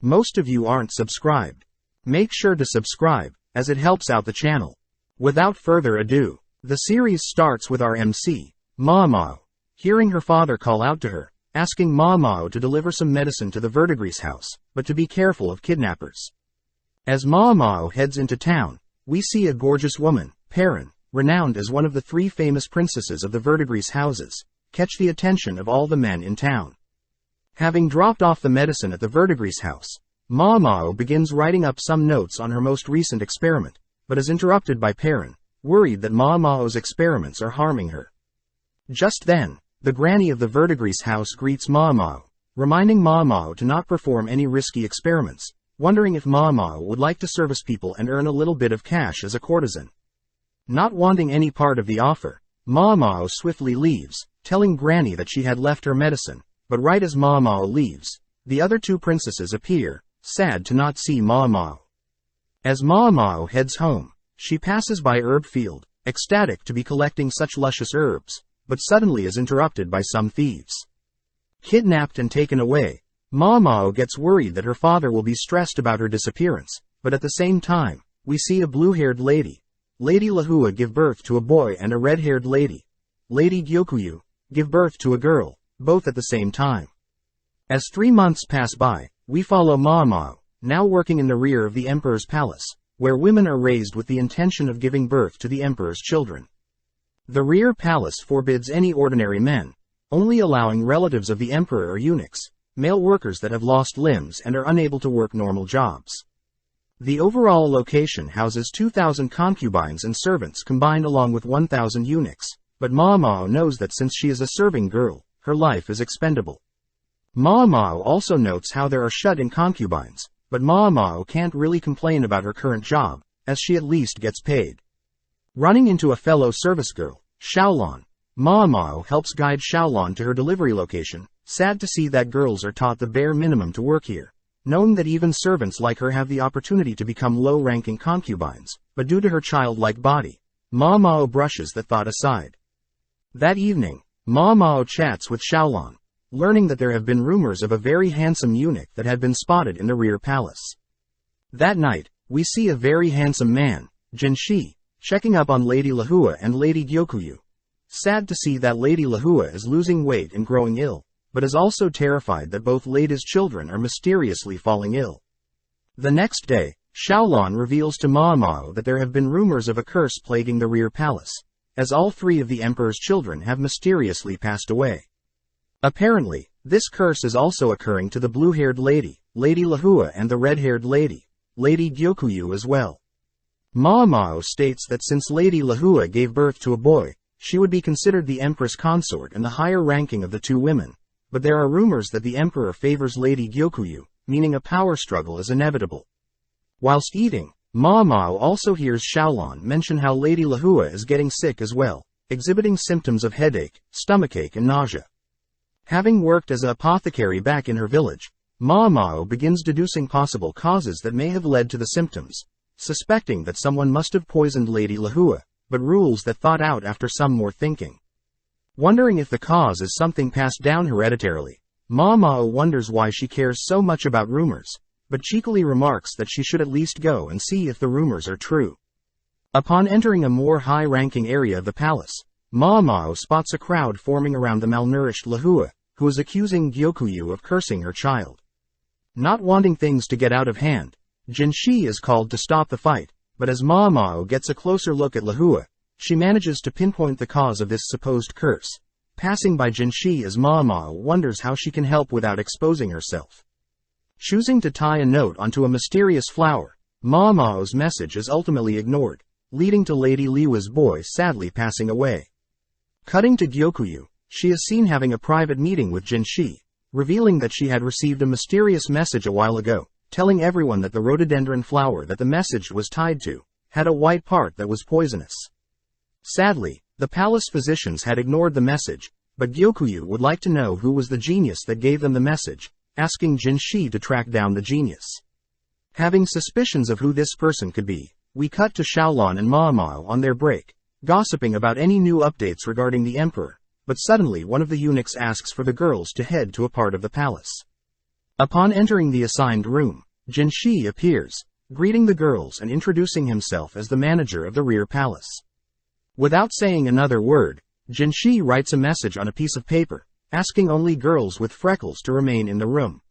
Most of you aren't subscribed. Make sure to subscribe, as it helps out the channel. Without further ado, the series starts with our MC, Mao. Hearing her father call out to her, asking Mao to deliver some medicine to the Verdigris house, but to be careful of kidnappers. As Mao heads into town, we see a gorgeous woman, Perrin, renowned as one of the 3 famous princesses of the Verdigris houses, catch the attention of all the men in town. Having dropped off the medicine at the Verdigris house, Mao begins writing up some notes on her most recent experiment, but is interrupted by Perrin, worried that Mao's experiments are harming her. Just then, the granny of the Verdigris house greets Mao, reminding Mao to not perform any risky experiments, wondering if Mao would like to service people and earn a little bit of cash as a courtesan. Not wanting any part of the offer, Mao swiftly leaves, telling Granny that she had left her medicine, but right as Mao leaves, the other 2 princesses appear, sad to not see Mao. As Mao heads home, she passes by herb field, ecstatic to be collecting such luscious herbs, but suddenly is interrupted by some thieves. Kidnapped and taken away, Mao gets worried that her father will be stressed about her disappearance, but at the same time, we see a blue-haired lady, Lady Lahua, give birth to a boy, and a red-haired lady, Lady Gyokuyu, give birth to a girl, both at the same time. As 3 months pass by, we follow Mao, now working in the rear of the emperor's palace, where women are raised with the intention of giving birth to the emperor's children. The rear palace forbids any ordinary men, only allowing relatives of the emperor or eunuchs, male workers that have lost limbs and are unable to work normal jobs. The overall location houses 2,000 concubines and servants combined along with 1,000 eunuchs, but Mao knows that since she is a serving girl, her life is expendable. Mao also notes how there are shut-in concubines, but Mao can't really complain about her current job, as she at least gets paid. Running into a fellow service girl, Xiaolon, Mao helps guide Xiaolon to her delivery location, sad to see that girls are taught the bare minimum to work here, knowing that even servants like her have the opportunity to become low-ranking concubines, but due to her childlike body, Mao brushes that thought aside. That evening, Mao chats with Xiaolon, learning that there have been rumors of a very handsome eunuch that had been spotted in the rear palace. That night, we see a very handsome man, Jinshi, checking up on Lady Lahua and Lady Gyokuyu. Sad to see that Lady Lahua is losing weight and growing ill, but is also terrified that both ladies' children are mysteriously falling ill. The next day, Xiaolon reveals to Mao that there have been rumors of a curse plaguing the rear palace, as all 3 of the emperor's children have mysteriously passed away. Apparently, this curse is also occurring to the blue-haired lady, Lady Lahua, and the red-haired lady, Lady Gyokuyu as well. Mao states that since Lady Lahua gave birth to a boy, she would be considered the empress consort and the higher ranking of the 2 women, but there are rumors that the emperor favors Lady Gyokuyu, meaning a power struggle is inevitable. Whilst eating, Mao also hears Xiaolon mention how Lady Lahua is getting sick as well, exhibiting symptoms of headache, stomachache and nausea. Having worked as an apothecary back in her village, Mao begins deducing possible causes that may have led to the symptoms, suspecting that someone must have poisoned Lady Lahua, but rules that thought out after some more thinking. Wondering if the cause is something passed down hereditarily, Mao wonders why she cares so much about rumors, but cheekily remarks that she should at least go and see if the rumors are true. Upon entering a more high-ranking area of the palace, Mao spots a crowd forming around the malnourished Lahua, who is accusing Gyokuyu of cursing her child. Not wanting things to get out of hand, Jinshi is called to stop the fight, but as Mao gets a closer look at Lahua, she manages to pinpoint the cause of this supposed curse, passing by Jinshi as Mao wonders how she can help without exposing herself. Choosing to tie a note onto a mysterious flower, Mao's message is ultimately ignored, leading to Lady Liwa's boy sadly passing away. Cutting to Gyokuyu, she is seen having a private meeting with Jinshi, revealing that she had received a mysterious message a while ago, telling everyone that the rhododendron flower that the message was tied to had a white part that was poisonous. Sadly, the palace physicians had ignored the message, but Gyokuyu would like to know who was the genius that gave them the message, asking Jinshi to track down the genius. Having suspicions of who this person could be, we cut to Xiaolon and Mao on their break, gossiping about any new updates regarding the emperor, but suddenly one of the eunuchs asks for the girls to head to a part of the palace. Upon entering the assigned room, Jinshi appears, greeting the girls and introducing himself as the manager of the rear palace. Without saying another word, Jinshi writes a message on a piece of paper, asking only girls with freckles to remain in the room.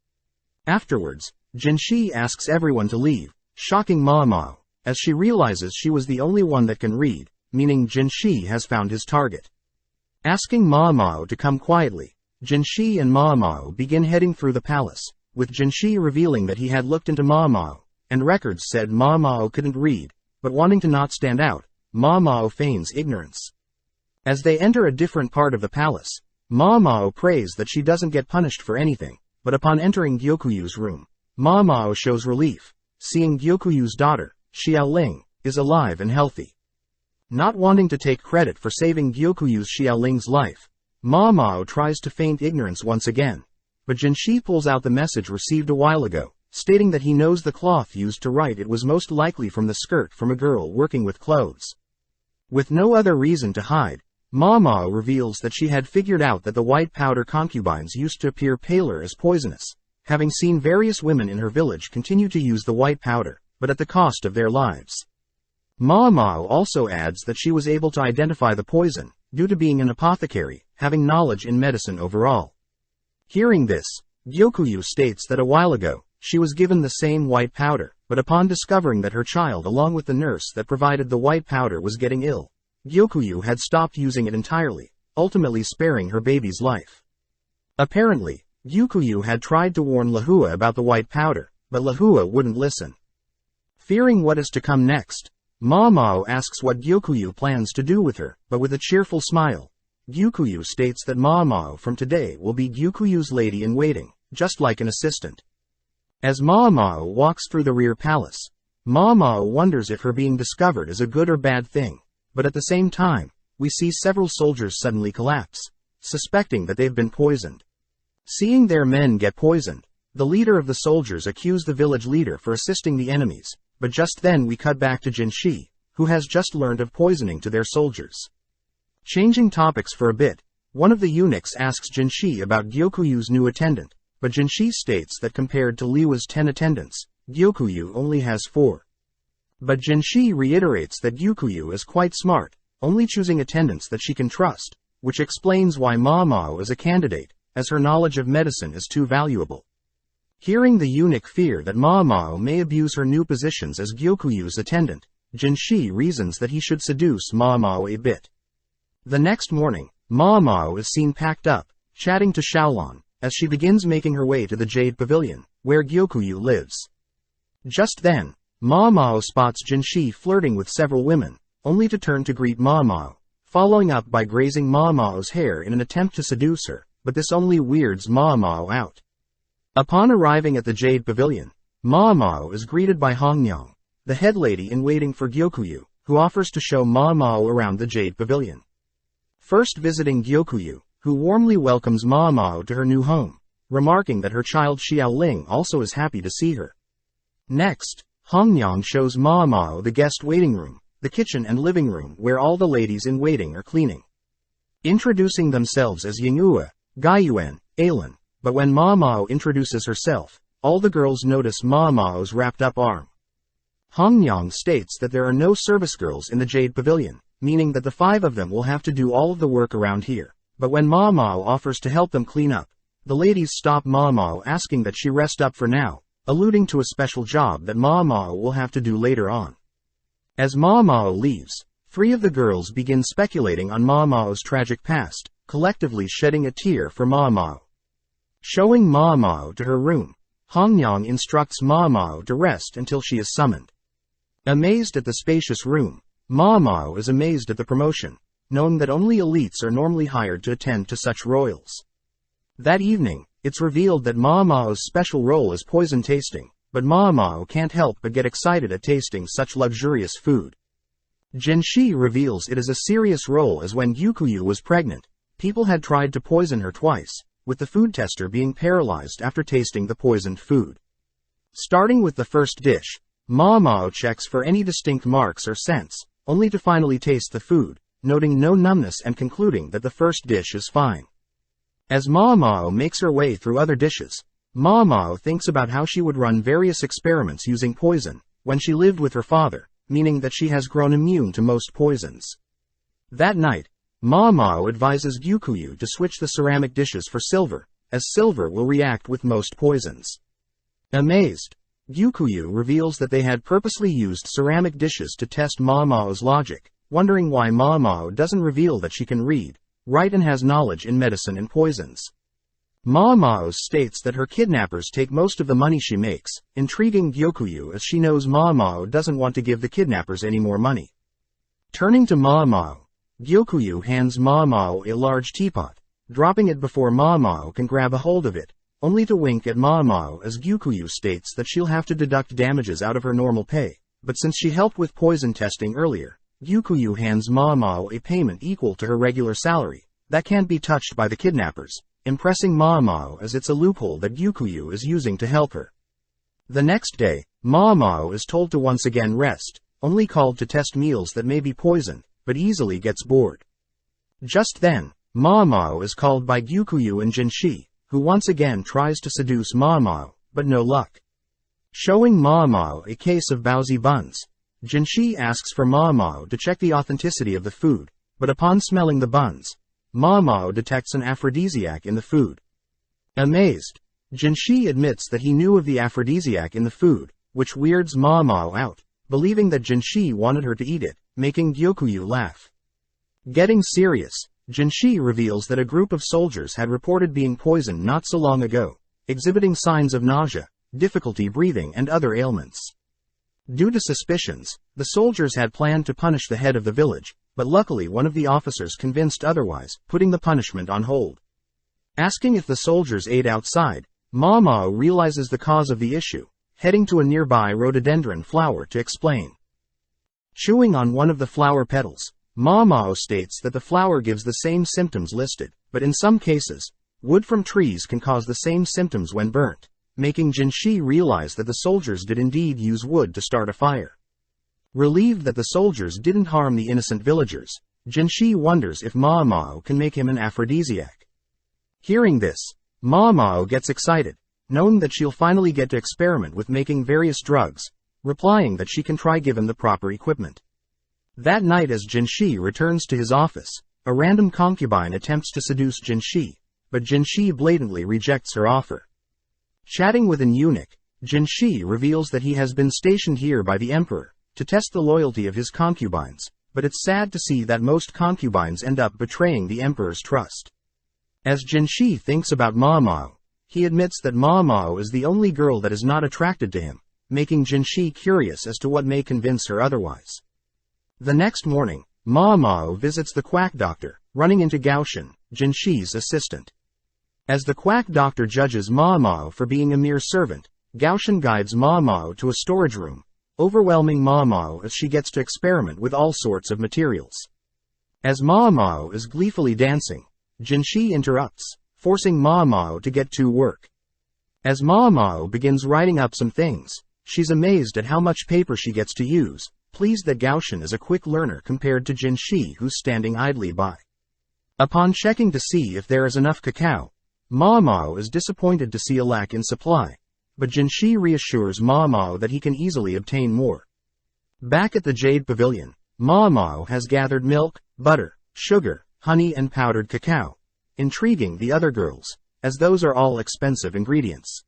Afterwards, Jinshi asks everyone to leave, shocking Mao, as she realizes she was the only one that can read, meaning Jinshi has found his target. Asking Mao to come quietly, Jinshi and Mao begin heading through the palace, with Jinshi revealing that he had looked into Mao, and records said Mao couldn't read, but wanting to not stand out, Mao feigns ignorance. As they enter a different part of the palace, Mao prays that she doesn't get punished for anything, but upon entering Gyokuyu's room, Mao shows relief, seeing Gyokuyu's daughter, Xiaoling, is alive and healthy. Not wanting to take credit for saving Gyokuyu's Xiaoling's life, Mao tries to feign ignorance once again, but Jinshi pulls out the message received a while ago, stating that he knows the cloth used to write it was most likely from the skirt from a girl working with clothes. With no other reason to hide, Mao reveals that she had figured out that the white powder concubines used to appear paler as poisonous, having seen various women in her village continue to use the white powder, but at the cost of their lives. Mao also adds that she was able to identify the poison, due to being an apothecary, having knowledge in medicine overall. Hearing this, Gyokuyu states that a while ago, she was given the same white powder, but upon discovering that her child along with the nurse that provided the white powder was getting ill, Gyokuyu had stopped using it entirely, ultimately sparing her baby's life. Apparently, Gyokuyu had tried to warn Lahua about the white powder, but Lahua wouldn't listen. Fearing what is to come next, Mao asks what Gyokuyu plans to do with her, but with a cheerful smile, Gyokuyu states that Mao from today will be Gyokuyu's lady-in-waiting, just like an assistant. As Mao walks through the rear palace, Mao wonders if her being discovered is a good or bad thing, but at the same time, we see several soldiers suddenly collapse, suspecting that they've been poisoned. Seeing their men get poisoned, the leader of the soldiers accused the village leader for assisting the enemies, but just then we cut back to Jinshi, who has just learned of poisoning to their soldiers. Changing topics for a bit, one of the eunuchs asks Jinshi about Gyokuyu's new attendant, but Jinshi states that compared to Liwa's 10 attendants, Gyokuyu only has 4. But Jinshi reiterates that Gyokuyu is quite smart, only choosing attendants that she can trust, which explains why Mao is a candidate, as her knowledge of medicine is too valuable. Hearing the eunuch fear that Mao may abuse her new positions as Gyokuyu's attendant, Jinshi reasons that he should seduce Mao a bit. The next morning, Mao is seen packed up, chatting to Xiaolong, as she begins making her way to the Jade Pavilion, where Gyokuyu lives. Just then, Mao spots Jinshi flirting with several women, only to turn to greet Mao, following up by grazing Mao's hair in an attempt to seduce her, but this only weirds Mao out. Upon arriving at the Jade Pavilion, Mao is greeted by Hongyang, the head lady in waiting for Gyokuyu, who offers to show Mao around the Jade Pavilion. First visiting Gyokuyu, who warmly welcomes Mao to her new home, remarking that her child Xiaoling also is happy to see her. Next, Hongyang shows Mao the guest waiting room, the kitchen and living room where all the ladies in waiting are cleaning. Introducing themselves as Yinghua, Gaiyuan, Ailan, but when Mao introduces herself, all the girls notice Mao's wrapped-up arm. Hongyang states that there are no service girls in the Jade Pavilion, meaning that the 5 of them will have to do all of the work around here, but when Mao offers to help them clean up, the ladies stop Mao asking that she rest up for now, alluding to a special job that Mao will have to do later on. As Mao leaves, 3 of the girls begin speculating on Mao's tragic past, collectively shedding a tear for Mao. Showing Mao to her room, Hongyang instructs Mao to rest until she is summoned. Amazed at the spacious room, Mao is amazed at the promotion, knowing that only elites are normally hired to attend to such royals. That evening, it's revealed that Mao's special role is poison tasting, but Mao can't help but get excited at tasting such luxurious food. Jinshi reveals it is a serious role as when Gyokuyu was pregnant, people had tried to poison her twice, with the food tester being paralyzed after tasting the poisoned food. Starting with the first dish, Mao checks for any distinct marks or scents, only to finally taste the food, noting no numbness and concluding that the first dish is fine. As Mao makes her way through other dishes, Mao thinks about how she would run various experiments using poison when she lived with her father, meaning that she has grown immune to most poisons. That night, Mao advises Gyukuyu to switch the ceramic dishes for silver, as silver will react with most poisons. Amazed, Gyukuyu reveals that they had purposely used ceramic dishes to test Mao's logic, wondering why Mao doesn't reveal that she can read, write and has knowledge in medicine and poisons. Mao states that her kidnappers take most of the money she makes, intriguing Gyukuyu as she knows Mao doesn't want to give the kidnappers any more money. Turning to Mao, Gyukuyu hands Mao a large teapot, dropping it before Mao can grab a hold of it, only to wink at Mao as Gyukuyu states that she'll have to deduct damages out of her normal pay, but since she helped with poison testing earlier, Gyukuyu hands Mao a payment equal to her regular salary, that can't be touched by the kidnappers, impressing Mao as it's a loophole that Gyukuyu is using to help her. The next day, Mao is told to once again rest, only called to test meals that may be poisoned, but easily gets bored. Just then, Mao is called by Gyukuyu and Jinshi, who once again tries to seduce Mao, but no luck. Showing Mao a case of Baozi buns, Jinshi asks for Mao to check the authenticity of the food, but upon smelling the buns, Mao detects an aphrodisiac in the food. Amazed, Jinshi admits that he knew of the aphrodisiac in the food, which weirds Mao out, believing that Jinshi wanted her to eat it, making Gyukuyu laugh. Getting serious, Jinshi reveals that a group of soldiers had reported being poisoned not so long ago, exhibiting signs of nausea, difficulty breathing and other ailments. Due to suspicions, the soldiers had planned to punish the head of the village, but luckily one of the officers convinced otherwise, putting the punishment on hold. Asking if the soldiers ate outside, Mao realizes the cause of the issue, heading to a nearby rhododendron flower to explain. Chewing on one of the flower petals, Mao states that the flower gives the same symptoms listed, but in some cases, wood from trees can cause the same symptoms when burnt, making Jinshi realize that the soldiers did indeed use wood to start a fire. Relieved that the soldiers didn't harm the innocent villagers, Jinshi wonders if Mao can make him an aphrodisiac. Hearing this, Mao gets excited, knowing that she'll finally get to experiment with making various drugs, replying that she can try given the proper equipment. That night as Jinshi returns to his office, a random concubine attempts to seduce Jinshi, but Jinshi blatantly rejects her offer. Chatting with an eunuch, Jinshi reveals that he has been stationed here by the emperor, to test the loyalty of his concubines, but it's sad to see that most concubines end up betraying the emperor's trust. As Jinshi thinks about Mao, he admits that Mao is the only girl that is not attracted to him, making Jinshi curious as to what may convince her otherwise. The next morning, Mao visits the quack doctor, running into Gaoshin, Jinshi's assistant. As the quack doctor judges Mao for being a mere servant, Gaoshin guides Mao to a storage room, overwhelming Mao as she gets to experiment with all sorts of materials. As Mao is gleefully dancing, Jinshi interrupts, forcing Mao to get to work. As Mao begins writing up some things, she's amazed at how much paper she gets to use, pleased that Gaoshin is a quick learner compared to Jinshi who's standing idly by. Upon checking to see if there is enough cacao, Mao is disappointed to see a lack in supply, but Jinshi reassures Mao that he can easily obtain more. Back at the Jade Pavilion, Mao has gathered milk, butter, sugar, honey and powdered cacao, intriguing the other girls, as those are all expensive ingredients.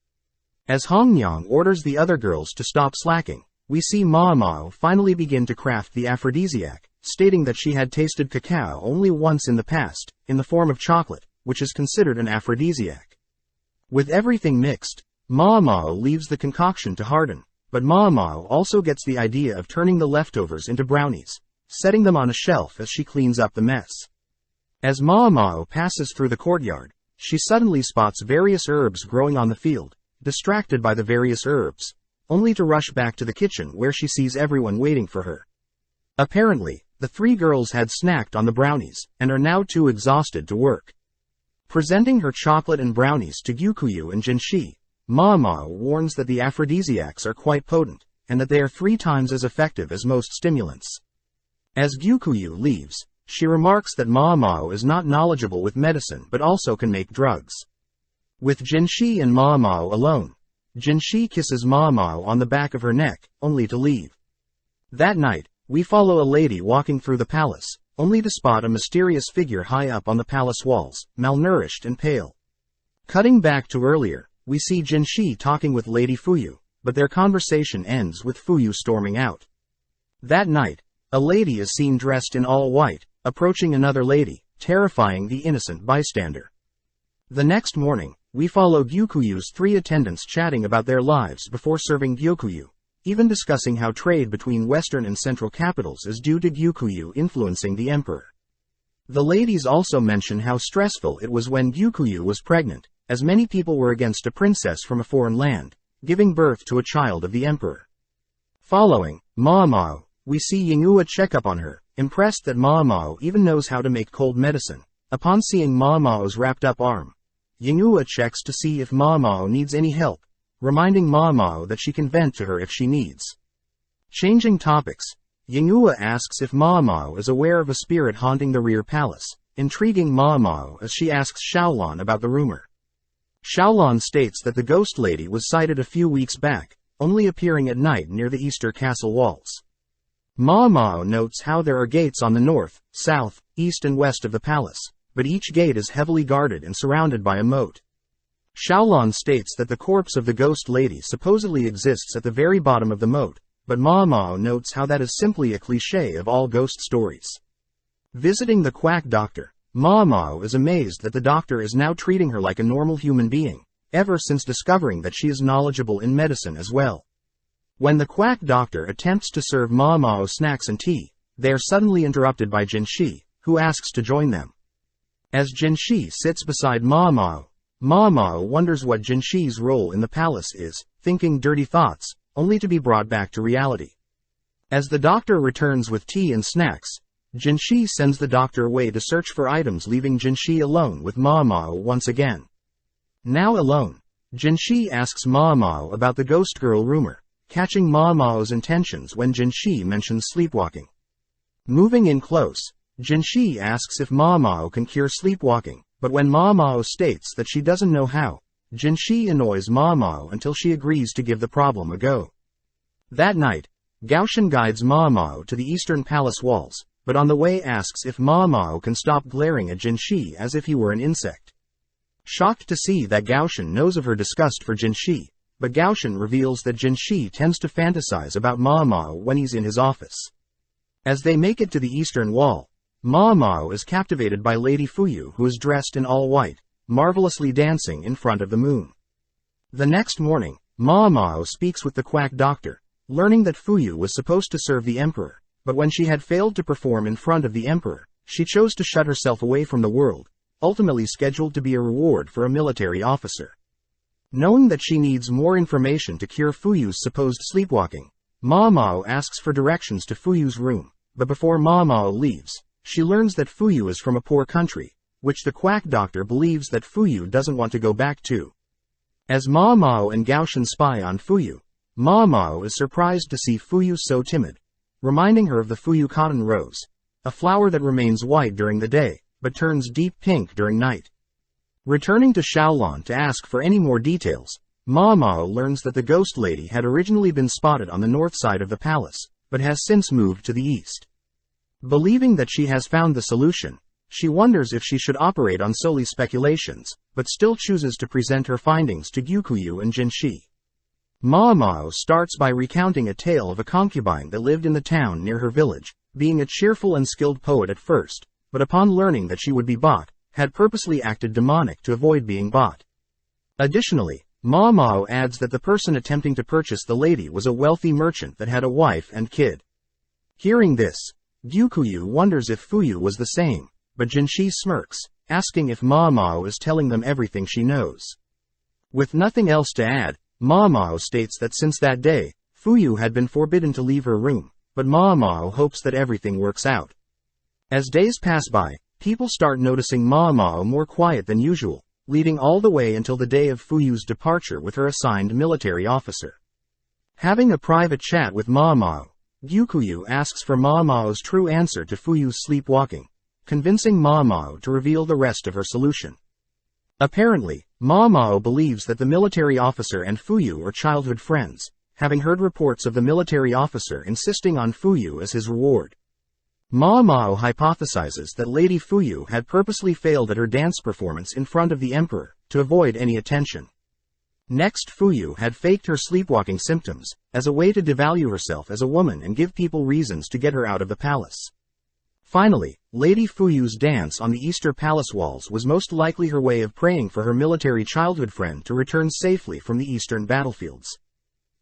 As Hongyang orders the other girls to stop slacking, we see Mao finally begin to craft the aphrodisiac, stating that she had tasted cacao only once in the past, in the form of chocolate, which is considered an aphrodisiac. With everything mixed, Mao leaves the concoction to harden, but Mao also gets the idea of turning the leftovers into brownies, setting them on a shelf as she cleans up the mess. As Mao passes through the courtyard, she suddenly spots various herbs growing on the field, distracted by the various herbs, only to rush back to the kitchen where she sees everyone waiting for her. Apparently, the three girls had snacked on the brownies, and are now too exhausted to work. Presenting her chocolate and brownies to Gyukuyu and Jinshi, Mao warns that the aphrodisiacs are quite potent, and that they are 3 times as effective as most stimulants. As Gyukuyu leaves, she remarks that Mao is not knowledgeable with medicine but also can make drugs. With Jinshi and Ma Mao alone, Jinshi kisses Ma Mao on the back of her neck, only to leave. That night, we follow a lady walking through the palace, only to spot a mysterious figure high up on the palace walls, malnourished and pale. Cutting back to earlier, we see Jinshi talking with Lady Fuyu, but their conversation ends with Fuyu storming out. That night, a lady is seen dressed in all white, approaching another lady, terrifying the innocent bystander. The next morning, we follow Gyukuyu's 3 attendants chatting about their lives before serving Gyokuyu, even discussing how trade between western and central capitals is due to Gyukuyu influencing the emperor. The ladies also mention how stressful it was when Gyukuyu was pregnant, as many people were against a princess from a foreign land, giving birth to a child of the emperor. Following Ma Mao, we see Yingua check up on her, impressed that Ma Mao even knows how to make cold medicine. Upon seeing Ma Mao's wrapped up arm, Yingua checks to see if Ma Mao needs any help, reminding Ma Mao that she can vent to her if she needs. Changing topics, Yingua asks if Ma Mao is aware of a spirit haunting the rear palace, intriguing Ma Mao as she asks Xiaolan about the rumor. Xiaolan states that the ghost lady was sighted a few weeks back, only appearing at night near the Easter castle walls. Ma Mao notes how there are gates on the north, south, east and west of the palace, but each gate is heavily guarded and surrounded by a moat. Xiaolan states that the corpse of the ghost lady supposedly exists at the very bottom of the moat, but Ma Mao notes how that is simply a cliché of all ghost stories. Visiting the quack doctor, Ma Mao is amazed that the doctor is now treating her like a normal human being, ever since discovering that she is knowledgeable in medicine as well. When the quack doctor attempts to serve Ma Mao snacks and tea, they are suddenly interrupted by Jinshi, who asks to join them. As Jinshi sits beside Ma Mao wonders what Jinshi's role in the palace is, thinking dirty thoughts, only to be brought back to reality. As the doctor returns with tea and snacks, Jinshi sends the doctor away to search for items, leaving Jinshi alone with Ma Mao once again. Now alone, Jinshi asks Ma Mao about the ghost girl rumor, catching Ma Mao's intentions when Jinshi mentions sleepwalking. Moving in close, Jinshi asks if Ma Mao can cure sleepwalking, but when Ma Mao states that she doesn't know how, Jinshi annoys Ma Mao until she agrees to give the problem a go. That night, Gaoshan guides Ma Mao to the eastern palace walls, but on the way asks if Ma Mao can stop glaring at Jinshi as if he were an insect. Shocked to see that Gaoshan knows of her disgust for Jinshi, but Gaoshan reveals that Jinshi tends to fantasize about Ma Mao when he's in his office. As they make it to the eastern wall, Ma Mao is captivated by Lady Fuyu, who is dressed in all white, marvelously dancing in front of the moon. The next morning, Ma Mao speaks with the quack doctor, learning that Fuyu was supposed to serve the emperor, but when she had failed to perform in front of the emperor, she chose to shut herself away from the world, ultimately scheduled to be a reward for a military officer. Knowing that she needs more information to cure Fuyu's supposed sleepwalking, Ma Mao asks for directions to Fuyu's room, but before Ma Mao leaves, she learns that Fuyu is from a poor country, which the quack doctor believes that Fuyu doesn't want to go back to. As Ma Mao and Gaoshan spy on Fuyu, Ma Mao is surprised to see Fuyu so timid, reminding her of the Fuyu cotton rose, a flower that remains white during the day, but turns deep pink during night. Returning to Xiaolan to ask for any more details, Ma Mao learns that the ghost lady had originally been spotted on the north side of the palace, but has since moved to the east. Believing that she has found the solution, she wonders if she should operate on solely speculations, but still chooses to present her findings to Gyukuyu and Jinshi. Ma Mao starts by recounting a tale of a concubine that lived in the town near her village, being a cheerful and skilled poet at first, but upon learning that she would be bought, had purposely acted demonic to avoid being bought. Additionally, Ma Mao adds that the person attempting to purchase the lady was a wealthy merchant that had a wife and kid. Hearing this, Gyukuyu wonders if Fuyu was the same, but Jinshi smirks, asking if Ma Mao is telling them everything she knows. With nothing else to add, Ma Mao states that since that day, Fuyu had been forbidden to leave her room, but Ma Mao hopes that everything works out. As days pass by, people start noticing Ma Mao more quiet than usual, leading all the way until the day of Fuyu's departure with her assigned military officer. Having a private chat with Ma Mao, Gyukuyu asks for Ma Mao's true answer to Fuyu's sleepwalking, convincing Ma Mao to reveal the rest of her solution. Apparently, Ma Mao believes that the military officer and Fuyu are childhood friends, having heard reports of the military officer insisting on Fuyu as his reward. Ma Mao hypothesizes that Lady Fuyu had purposely failed at her dance performance in front of the emperor, to avoid any attention. Next, Fuyu had faked her sleepwalking symptoms, as a way to devalue herself as a woman and give people reasons to get her out of the palace. Finally, Lady Fuyu's dance on the Easter Palace walls was most likely her way of praying for her military childhood friend to return safely from the eastern battlefields.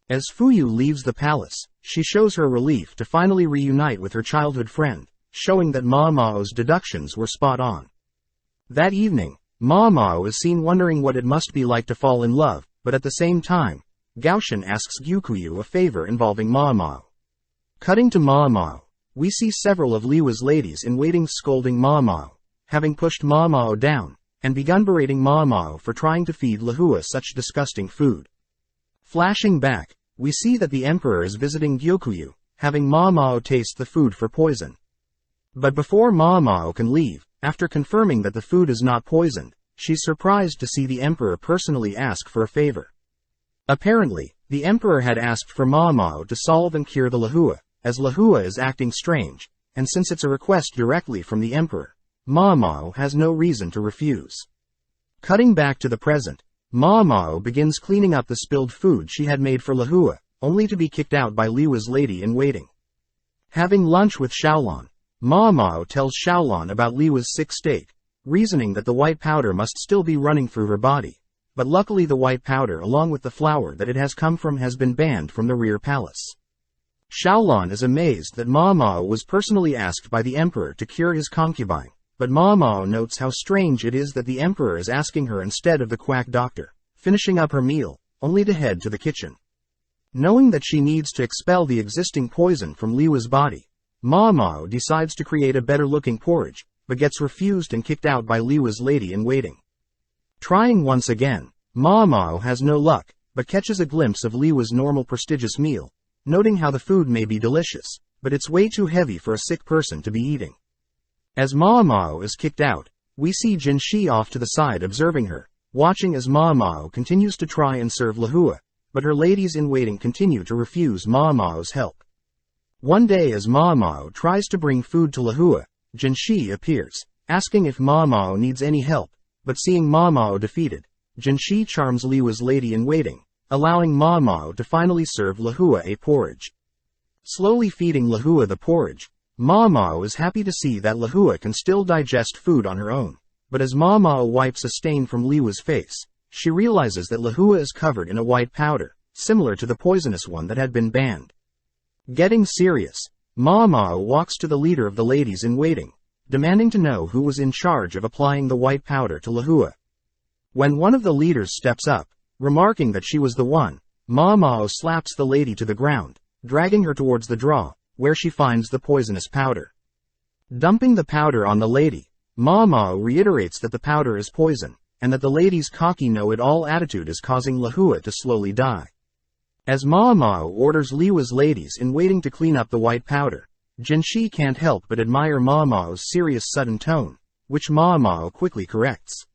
As Fuyu leaves the palace, she shows her relief to finally reunite with her childhood friend, showing that Ma Mao's deductions were spot on. That evening, Ma Mao is seen wondering what it must be like to fall in love, but at the same time, Gaoshan asks Gyukuyu a favor involving Ma Mao. Cutting to Ma Mao, we see several of Liwa's ladies in waiting scolding Ma Mao, having pushed Ma Mao down, and begun berating Ma Mao for trying to feed Lihua such disgusting food. Flashing back, we see that the emperor is visiting Gyukuyu, having Ma Mao taste the food for poison. But before Ma Mao can leave, after confirming that the food is not poisoned, she's surprised to see the emperor personally ask for a favor. Apparently, the emperor had asked for Ma Mao to solve and cure the Lihua, as Lihua is acting strange, and since it's a request directly from the emperor, Ma Mao has no reason to refuse. Cutting back to the present, Ma Mao begins cleaning up the spilled food she had made for Lihua, only to be kicked out by Liwa's lady-in-waiting. Having lunch with Xiaolon, Ma Mao tells Xiaolon about Liwa's sick state, reasoning that the white powder must still be running through her body, but luckily the white powder along with the flour that it has come from has been banned from the rear palace. Xiaolon is amazed that Ma Mao was personally asked by the emperor to cure his concubine, but Ma Mao notes how strange it is that the emperor is asking her instead of the quack doctor, finishing up her meal, only to head to the kitchen. Knowing that she needs to expel the existing poison from Liwa's body, Ma Mao decides to create a better-looking porridge, but gets refused and kicked out by Liwa's lady-in-waiting. Trying once again, Ma Mao has no luck, but catches a glimpse of Liwa's normal prestigious meal, noting how the food may be delicious, but it's way too heavy for a sick person to be eating. As Ma Mao is kicked out, we see Jinshi off to the side observing her, watching as Ma Mao continues to try and serve Lihua, but her ladies-in-waiting continue to refuse Ma Mao's help. One day as Ma Mao tries to bring food to Lihua, Jinshi appears, asking if Ma Mao needs any help, but seeing Ma Mao defeated, Jinshi charms Liwa's lady-in-waiting, allowing Ma Mao to finally serve Lihua a porridge. Slowly feeding Lihua the porridge, Ma Mao is happy to see that Lihua can still digest food on her own, but as Ma Mao wipes a stain from Liwa's face, she realizes that Lihua is covered in a white powder, similar to the poisonous one that had been banned. Getting serious, Ma Mao walks to the leader of the ladies-in-waiting, demanding to know who was in charge of applying the white powder to Lihua. When one of the leaders steps up, remarking that she was the one, Ma Mao slaps the lady to the ground, dragging her towards the draw, where she finds the poisonous powder. Dumping the powder on the lady, Ma Mao reiterates that the powder is poison, and that the lady's cocky know-it-all attitude is causing Lihua to slowly die. As Ma Mao orders Liwa's ladies-in-waiting to clean up the white powder, Jinshi can't help but admire Ma Mao's serious sudden tone, which Ma Mao quickly corrects.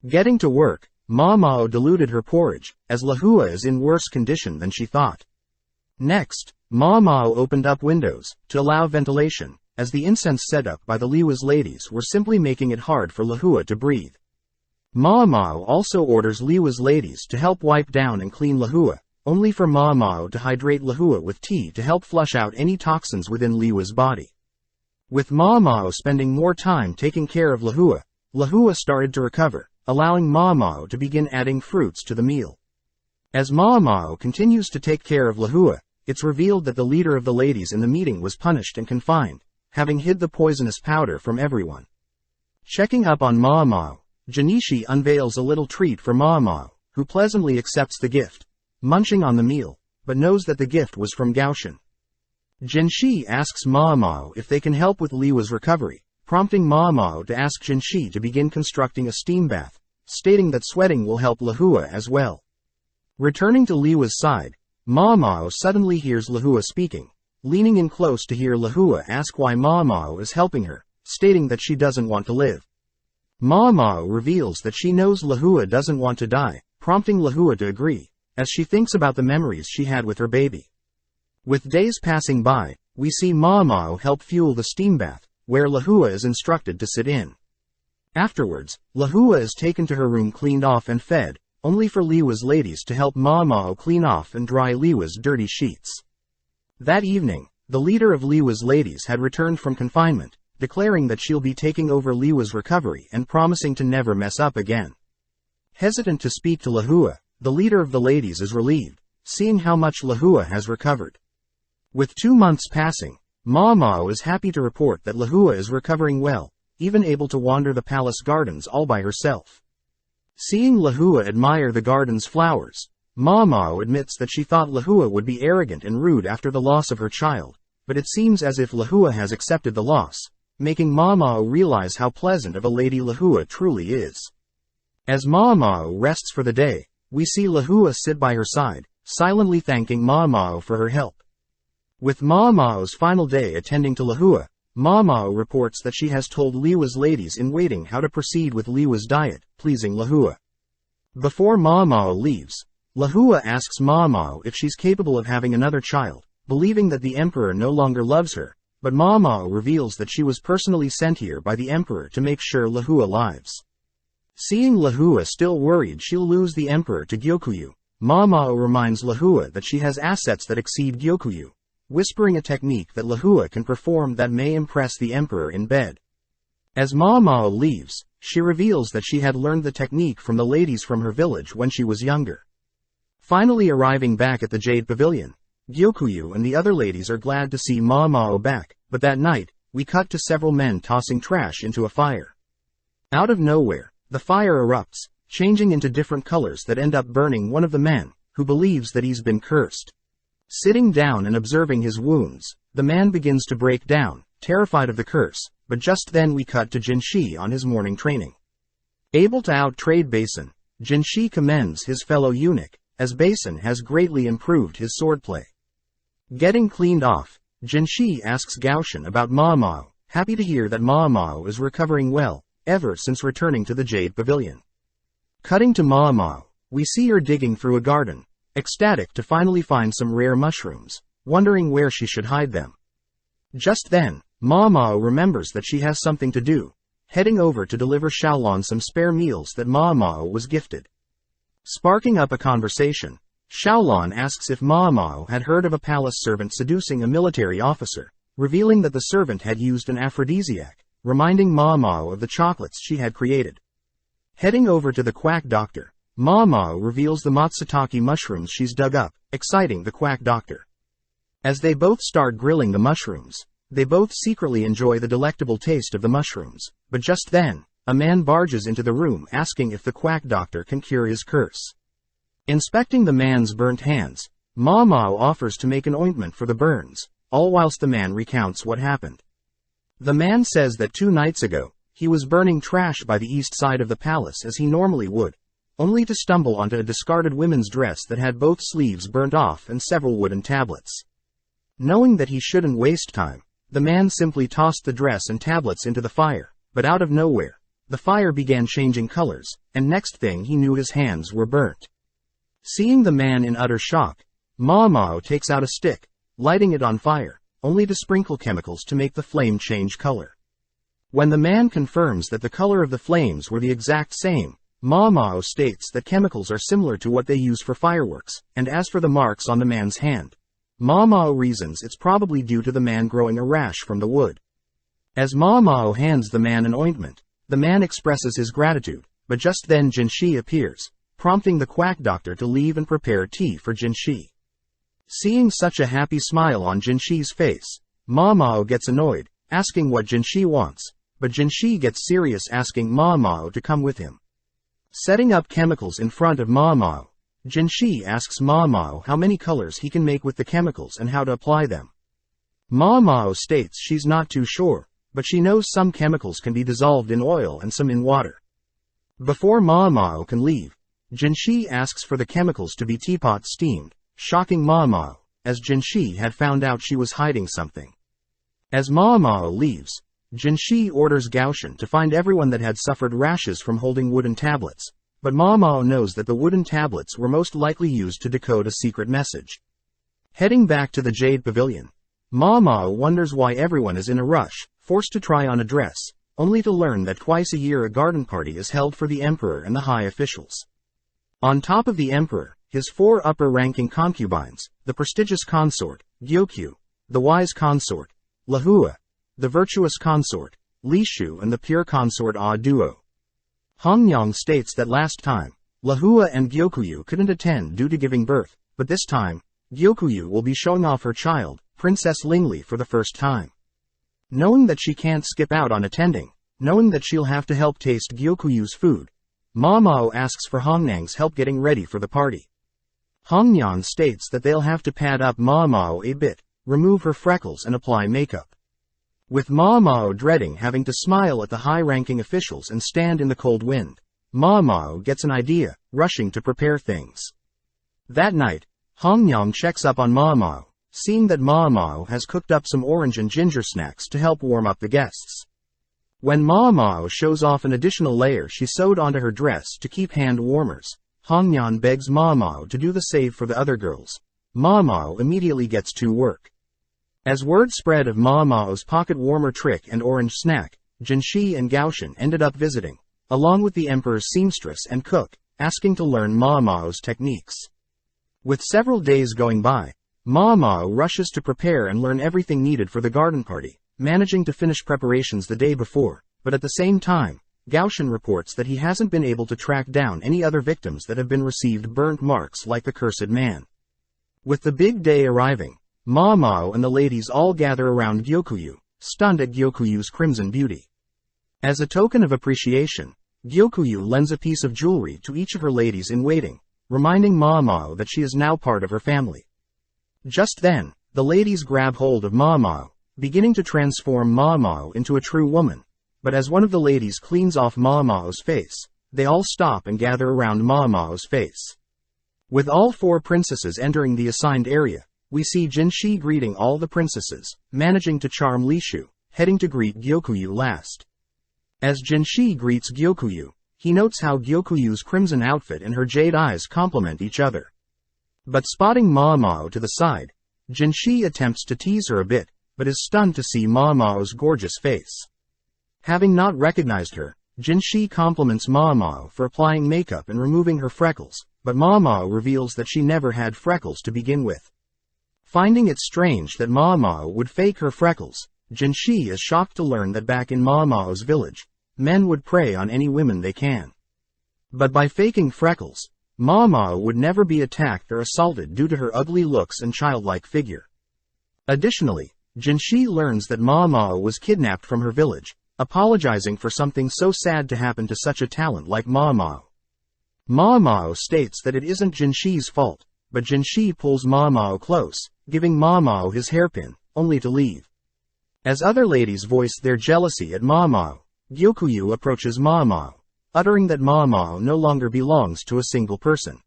Getting to work, Ma Mao diluted her porridge, as Lihua is in worse condition than she thought. Next, Ma Mao opened up windows, to allow ventilation, as the incense set up by the Liwa's ladies were simply making it hard for Lihua to breathe. Ma Mao also orders Liwa's ladies to help wipe down and clean Lihua, only for Ma Mao to hydrate Lihua with tea to help flush out any toxins within Liwa's body. With Ma Mao spending more time taking care of Lihua, Lihua started to recover, allowing Ma Mao to begin adding fruits to the meal. As Ma Mao continues to take care of Lihua, it's revealed that the leader of the ladies in the meeting was punished and confined, having hid the poisonous powder from everyone. Checking up on Ma Mao, Janishi unveils a little treat for Ma Mao, who pleasantly accepts the gift, munching on the meal, but knows that the gift was from Gaoshan. Jinshi asks Ma Mao if they can help with Liwa's recovery, prompting Ma Mao to ask Jinshi to begin constructing a steam bath, stating that sweating will help Lihua as well. Returning to Liwa's side, Ma Mao suddenly hears Lihua speaking, leaning in close to hear Lihua ask why Ma Mao is helping her, stating that she doesn't want to live. Mao reveals that she knows Lahua doesn't want to die, prompting Lahua to agree, as she thinks about the memories she had with her baby. With days passing by, we see Mao help fuel the steam bath, where Lahua is instructed to sit in. Afterwards, Lahua is taken to her room cleaned off and fed, only for Liwa's ladies to help Mao clean off and dry Liwa's dirty sheets. That evening, the leader of Liwa's ladies had returned from confinement, declaring that she'll be taking over Liwa's recovery and promising to never mess up again. Hesitant to speak to Lahua, the leader of the ladies is relieved, seeing how much Lahua has recovered. With 2 months passing, Mao is happy to report that Lahua is recovering well, even able to wander the palace gardens all by herself. Seeing Lahua admire the garden's flowers, Mao admits that she thought Lahua would be arrogant and rude after the loss of her child, but it seems as if Lahua has accepted the loss, making Mao realize how pleasant of a lady Lahua truly is. As Mao rests for the day, we see Lahua sit by her side, silently thanking Mao for her help. With Mao's final day attending to Lahua, Mao reports that she has told Liwa's ladies in waiting how to proceed with Liwa's diet, pleasing Lahua. Before Mao leaves, Lahua asks Mao if she's capable of having another child, believing that the emperor no longer loves her, but Mao reveals that she was personally sent here by the emperor to make sure Lahua lives. Seeing Lahua still worried she'll lose the emperor to Gyokuyu, Mao reminds Lahua that she has assets that exceed Gyokuyu, whispering a technique that Lahua can perform that may impress the emperor in bed. As Mao leaves, she reveals that she had learned the technique from the ladies from her village when she was younger. Finally arriving back at the Jade Pavilion, Gyokuyu and the other ladies are glad to see Mao back, but that night, we cut to several men tossing trash into a fire. Out of nowhere, the fire erupts, changing into different colors that end up burning one of the men, who believes that he's been cursed. Sitting down and observing his wounds, the man begins to break down, terrified of the curse, but just then we cut to Jinshi on his morning training. Able to out-trade Basin, Jinshi commends his fellow eunuch, as Basin has greatly improved his swordplay. Getting cleaned off, Jinshi asks Gaoshan about Mao, happy to hear that Mao is recovering well, ever since returning to the Jade Pavilion. Cutting to Mao, we see her digging through a garden, ecstatic to finally find some rare mushrooms, wondering where she should hide them. Just then, Mao remembers that she has something to do, heading over to deliver Xiaolon some spare meals that Mao was gifted. Sparking up a conversation, Xiaolon asks if Mao had heard of a palace servant seducing a military officer, revealing that the servant had used an aphrodisiac, reminding Mao of the chocolates she had created. Heading over to the quack doctor, Mao reveals the matsutake mushrooms she's dug up, exciting the quack doctor. As they both start grilling the mushrooms, they both secretly enjoy the delectable taste of the mushrooms, but just then, a man barges into the room asking if the quack doctor can cure his curse. Inspecting the man's burnt hands, Mao offers to make an ointment for the burns, all whilst the man recounts what happened. The man says that 2 nights ago, he was burning trash by the east side of the palace as he normally would, only to stumble onto a discarded women's dress that had both sleeves burnt off and several wooden tablets. Knowing that he shouldn't waste time, the man simply tossed the dress and tablets into the fire, but out of nowhere, the fire began changing colors, and next thing he knew his hands were burnt. Seeing the man in utter shock, Mao takes out a stick, lighting it on fire, only to sprinkle chemicals to make the flame change color. When the man confirms that the color of the flames were the exact same, Mao states that chemicals are similar to what they use for fireworks, and as for the marks on the man's hand, Mao reasons it's probably due to the man growing a rash from the wood. As Mao hands the man an ointment, the man expresses his gratitude, but just then Jinshi appears, prompting the quack doctor to leave and prepare tea for Jinshi. Seeing such a happy smile on Jinshi's face, Mao gets annoyed, asking what Jinshi wants, but Jinshi gets serious asking Mao to come with him. Setting up chemicals in front of Mao, Jinshi asks Mao how many colors he can make with the chemicals and how to apply them. Mao states she's not too sure, but she knows some chemicals can be dissolved in oil and some in water. Before Mao can leave, Jinshi asks for the chemicals to be teapot steamed, shocking Mao, as Jinshi had found out she was hiding something. As Mao leaves, Jinshi orders Gaoshan to find everyone that had suffered rashes from holding wooden tablets, but Ma Mao knows that the wooden tablets were most likely used to decode a secret message. Heading back to the Jade Pavilion, Ma Mao wonders why everyone is in a rush, forced to try on a dress, only to learn that twice a year a garden party is held for the emperor and the high officials. On top of the emperor, his 4 upper-ranking concubines, the prestigious consort, Gyokyu, the wise consort, Lahua, the virtuous consort, Lishu, and the pure consort A Duo. Hongyang states that last time, Lahua and Gyokyu couldn't attend due to giving birth, but this time, Gyokyu will be showing off her child, Princess Lingli, for the first time. Knowing that she can't skip out on attending, knowing that she'll have to help taste Gyokuyu's food, Ma Mao asks for Hongnang's help getting ready for the party. Hongnyan states that they'll have to pad up Ma Mao a bit, remove her freckles and apply makeup. With Ma Mao dreading having to smile at the high-ranking officials and stand in the cold wind, Ma Mao gets an idea, rushing to prepare things. That night, Hongnyan checks up on Ma Mao, seeing that Ma Mao has cooked up some orange and ginger snacks to help warm up the guests. When Ma Mao shows off an additional layer she sewed onto her dress to keep hand warmers, Hongnyan begs Ma Mao to do the same for the other girls. Ma Mao immediately gets to work. As word spread of Ma Mao's pocket warmer trick and orange snack, Jinshi and Gaoshan ended up visiting, along with the emperor's seamstress and cook, asking to learn Ma Mao's techniques. With several days going by, Ma Mao rushes to prepare and learn everything needed for the garden party, managing to finish preparations the day before, but at the same time, Gaoshan reports that he hasn't been able to track down any other victims that have been received burnt marks like the cursed man. With the big day arriving, Ma Mao and the ladies all gather around Gyokyu, stunned at Gyokuyu's crimson beauty. As a token of appreciation, Gyokyu lends a piece of jewelry to each of her ladies in waiting, reminding Ma Mao that she is now part of her family. Just then, the ladies grab hold of Ma Mao, beginning to transform Ma Mao into a true woman, but as one of the ladies cleans off Ma Mao's face, they all stop and gather around Ma Mao's face. With all 4 princesses entering the assigned area, we see Jinshi greeting all the princesses, managing to charm Lishu, heading to greet Gyokyu last. As Jinshi greets Gyokyu, he notes how Gyokuyu's crimson outfit and her jade eyes complement each other. But spotting Ma Mao to the side, Jinshi attempts to tease her a bit, but is stunned to see Ma Mao's gorgeous face. Having not recognized her, Jinshi compliments Ma Mao for applying makeup and removing her freckles, but Ma Mao reveals that she never had freckles to begin with. Finding it strange that Ma Mao would fake her freckles, Jinshi is shocked to learn that back in Ma Mao's village, men would prey on any women they can. But by faking freckles, Ma Mao would never be attacked or assaulted due to her ugly looks and childlike figure. Additionally, Jinshi learns that Ma Mao was kidnapped from her village, apologizing for something so sad to happen to such a talent like Ma Mao. Ma Mao states that it isn't Jinshi's fault, but Jinshi pulls Ma Mao close, giving Ma Mao his hairpin, only to leave. As other ladies voice their jealousy at Ma Mao, Gyokyu approaches Ma Mao, uttering that Ma Mao no longer belongs to a single person.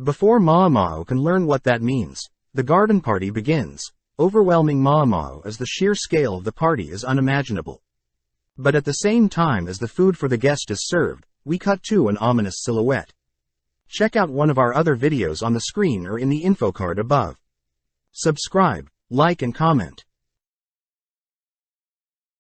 Before Ma Mao can learn what that means, the garden party begins, overwhelming Ma Mao as the sheer scale of the party is unimaginable. But at the same time as the food for the guest is served, we cut to an ominous silhouette. Check out one of our other videos on the screen or in the info card above. Subscribe, like and comment.